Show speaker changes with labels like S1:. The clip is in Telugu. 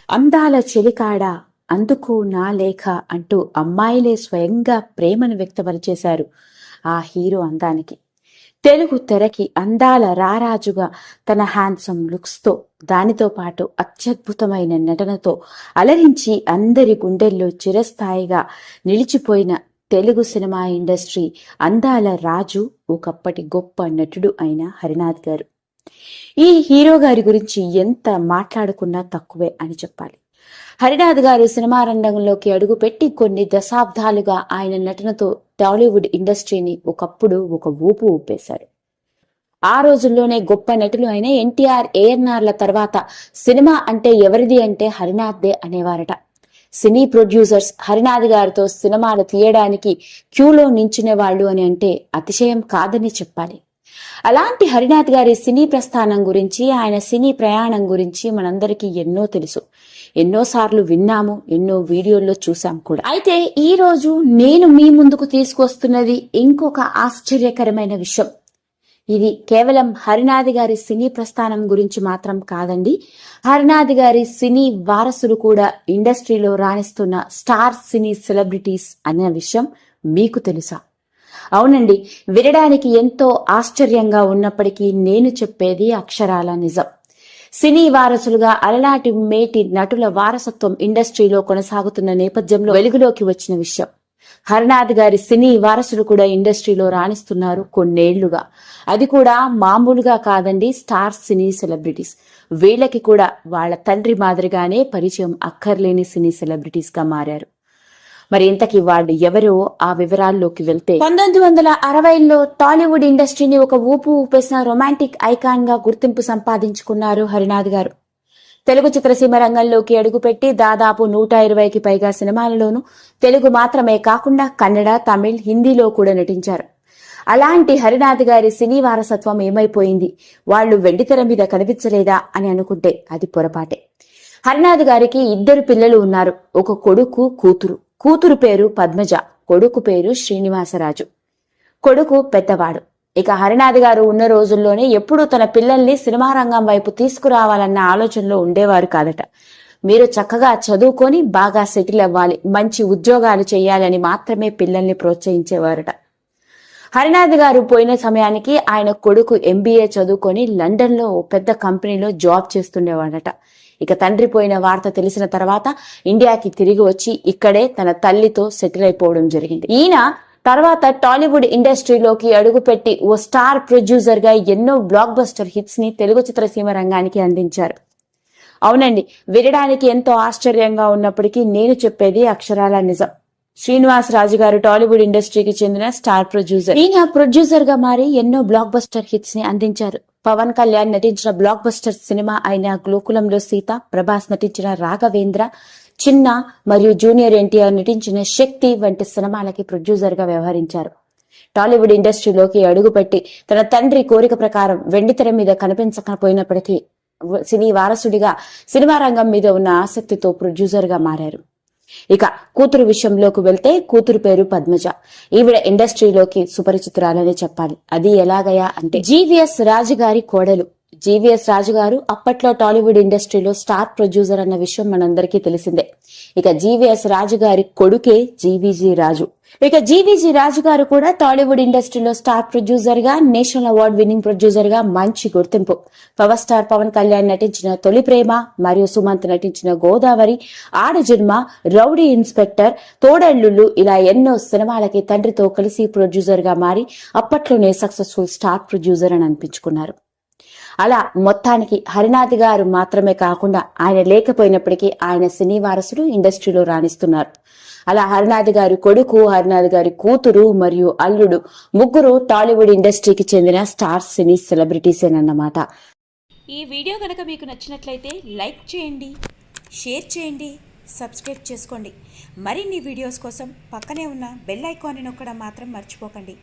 S1: అందాల చెలికాడ అందుకు నా లేఖ అంటూ అమ్మాయిలే స్వయంగా ప్రేమను వ్యక్తపరిచేశారు ఆ హీరో అందానికి. తెలుగు తెరకి అందాల రారాజుగా తన హ్యాండ్సమ్ లుక్స్తో, దానితో పాటు అత్యద్భుతమైన నటనతో అలరించి అందరి గుండెల్లో చిరస్థాయిగా నిలిచిపోయిన తెలుగు సినిమా ఇండస్ట్రీ అందాల రాజు, ఒకప్పటి గొప్ప నటుడు అయిన హరినాథ్ గారు. ఈ హీరో గారి గురించి ఎంత మాట్లాడుకున్నా తక్కువే అని చెప్పాలి. హరినాథ్ గారు సినిమా రంగంలోకి అడుగుపెట్టి కొన్ని దశాబ్దాలుగా ఆయన నటనతో టాలీవుడ్ ఇండస్ట్రీని ఒకప్పుడు ఒక ఊపు ఊపేశారు. ఆ రోజుల్లోనే గొప్ప నటులు అయిన ఎన్టీఆర్, ఏఎన్ఆర్ల తర్వాత సినిమా అంటే ఎవరిది అంటే హరినాథ్దే అనేవారట. సినీ ప్రొడ్యూసర్స్ హరినాథ్ గారితో సినిమాలు తీయడానికి క్యూలో నించునే వాళ్ళు అని అంటే అతిశయం కాదని చెప్పాలి. అలాంటి హరినాథ్ గారి సినీ ప్రస్థానం గురించి, ఆయన సినీ ప్రయాణం గురించి మనందరికీ ఎన్నో తెలుసు, ఎన్నోసార్లు విన్నాము, ఎన్నో వీడియోల్లో చూసాం కూడా. అయితే ఈ రోజు నేను మీ ముందుకు తీసుకొస్తున్నది ఇంకొక ఆశ్చర్యకరమైన విషయం. ఇది కేవలం హరినాథ్ గారి సినీ ప్రస్థానం గురించి మాత్రం కాదండి. హరినాథ్ గారి సినీ వారసులు కూడా ఇండస్ట్రీలో రాణిస్తున్న స్టార్ సినీ సెలబ్రిటీస్ అనే విషయం మీకు తెలుసా? అవునండి, వినడానికి ఎంతో ఆశ్చర్యంగా ఉన్నప్పటికీ నేను చెప్పేది అక్షరాల నిజం. సినీ వారసులుగా అలనాటి మేటి నటుల వారసత్వం ఇండస్ట్రీలో కొనసాగుతున్న నేపథ్యంలో వెలుగులోకి వచ్చిన విషయం. హరినాథ్ గారి సినీ వారసులు కూడా ఇండస్ట్రీలో రాణిస్తున్నారు కొన్నేళ్లుగా. అది కూడా మామూలుగా కాదండి, స్టార్ సినీ సెలబ్రిటీస్. వీళ్ళకి కూడా వాళ్ళ తండ్రి మాదిరిగానే పరిచయం అక్కర్లేని సినీ సెలబ్రిటీస్ గా మారారు. మరి ఇంతకీ వాళ్ళు ఎవరో ఆ వివరాల్లోకి వెళ్తే, 1960లో టాలీవుడ్ ఇండస్ట్రీని ఒక ఊపు ఊపేసిన రొమాంటిక్ ఐకాన్ గా గుర్తింపు సంపాదించుకున్నారు హరినాథ్ గారు. తెలుగు చిత్రసీమ రంగంలోకి అడుగుపెట్టి దాదాపు 120కి పైగా సినిమాలలోనూ తెలుగు మాత్రమే కాకుండా కన్నడ, తమిళ్, హిందీలో కూడా నటించారు. అలాంటి హరినాథ్ గారి సినీ వారసత్వం ఏమైపోయింది, వాళ్ళు వెండితెర మీద కనిపించలేదా అని అనుకుంటే అది పొరపాటే. హరినాథ్ గారికి 2 పిల్లలు ఉన్నారు. ఒక కొడుకు, కూతురు. కూతురు పేరు పద్మజ, కొడుకు పేరు శ్రీనివాసరాజు. కొడుకు పెద్దవాడు. ఇక హరినాథ్ గారు ఉన్న రోజుల్లోనే ఎప్పుడూ తన పిల్లల్ని సినిమా రంగం వైపు తీసుకురావాలన్న ఆలోచనలో ఉండేవారు కాదట. మీరు చక్కగా చదువుకొని బాగా సెటిల్ అవ్వాలి, మంచి ఉద్యోగాలు చేయాలని మాత్రమే పిల్లల్ని ప్రోత్సహించేవారట. హరినాథ్ గారు పోయిన సమయానికి ఆయన కొడుకు MBA చదువుకొని లండన్ లో పెద్ద కంపెనీలో జాబ్ చేస్తుండేవాడట. ఇక తండ్రి పోయిన వార్త తెలిసిన తర్వాత ఇండియాకి తిరిగి వచ్చి ఇక్కడే తన తల్లితో సెటిల్ అయిపోవడం జరిగింది. ఈయన తర్వాత టాలీవుడ్ ఇండస్ట్రీలోకి అడుగుపెట్టి ఓ స్టార్ ప్రొడ్యూసర్ గా ఎన్నో బ్లాక్ బస్టర్ హిట్స్ ని తెలుగు చిత్రసీమ రంగానికి అందించారు. అవునండి, వినడానికి ఎంతో ఆశ్చర్యంగా ఉన్నప్పటికీ నేను చెప్పేది అక్షరాల నిజం. శ్రీనివాసరాజు గారు టాలీవుడ్ ఇండస్ట్రీకి చెందిన స్టార్ ప్రొడ్యూసర్. ఈయన ప్రొడ్యూసర్ గా మారి ఎన్నో బ్లాక్ బస్టర్ హిట్స్ ని అందించారు. పవన్ కళ్యాణ్ నటించిన బ్లాక్ బస్టర్ సినిమా అయిన గోకులంలో సీత, ప్రభాస్ నటించిన రాఘవేంద్ర, చిన్న మరియు జూనియర్ ఎన్టీఆర్ నటించిన శక్తి వంటి సినిమాలకి ప్రొడ్యూసర్ గా వ్యవహరించారు. టాలీవుడ్ ఇండస్ట్రీలోకి అడుగుపెట్టి తన తండ్రి కోరిక ప్రకారం వెండితెర మీద కనిపించకపోయినప్పటికీ సినీ వారసుడిగా సినిమా రంగం మీద ఉన్న ఆసక్తితో ప్రొడ్యూసర్ గా మారారు. ఇక కూతురు విషయంలోకి వెళ్తే కూతురు పేరు పద్మజ. ఈవిడ ఇండస్ట్రీలోకి సుపరిచితురాలనే చెప్పాలి. అది ఎలాగయా అంటే, GVS రాజు గారి కోడలు. GVS రాజు గారు అప్పట్లో టాలీవుడ్ ఇండస్ట్రీలో స్టార్ ప్రొడ్యూసర్ అన్న విషయం మనందరికీ తెలిసిందే. ఇక GVS రాజు గారి కొడుకే GVG రాజు. ఇక GVG రాజు గారు కూడా టాలీవుడ్ ఇండస్ట్రీలో స్టార్ ప్రొడ్యూసర్ గా, నేషనల్ అవార్డ్ విన్నింగ్ ప్రొడ్యూసర్ గా మంచి గుర్తింపు. పవర్ స్టార్ పవన్ కళ్యాణ్ నటించిన తొలి ప్రేమ మరియు సుమంత్ నటించిన గోదావరి, ఆడజన్మ, రౌడీ ఇన్స్పెక్టర్, తోడల్లుళ్ళు ఇలా ఎన్నో సినిమాలకి తండ్రితో కలిసి ప్రొడ్యూసర్ గా మారి అప్పట్లోనే సక్సెస్ఫుల్ స్టార్ ప్రొడ్యూసర్ అని అనిపించుకున్నారు. అలా మొత్తానికి హరినాథ్ గారు మాత్రమే కాకుండా ఆయన లేకపోయినప్పటికీ ఆయన సినీ వారసులు ఇండస్ట్రీలో రాణిస్తున్నారు. అలా హరినాథ్ గారి కొడుకు, హరినాథ్ గారి కూతురు మరియు అల్లుడు ముగ్గురు టాలీవుడ్ ఇండస్ట్రీకి చెందిన స్టార్ సినీ సెలబ్రిటీసేనన్నమాట.
S2: ఈ వీడియో కనుక మీకు నచ్చినట్లయితే లైక్ చేయండి, షేర్ చేయండి, సబ్స్క్రైబ్ చేసుకోండి. మరిన్ని వీడియోస్ కోసం పక్కనే ఉన్న బెల్ ఐకాన్ని నొక్కడం మాత్రం మర్చిపోకండి.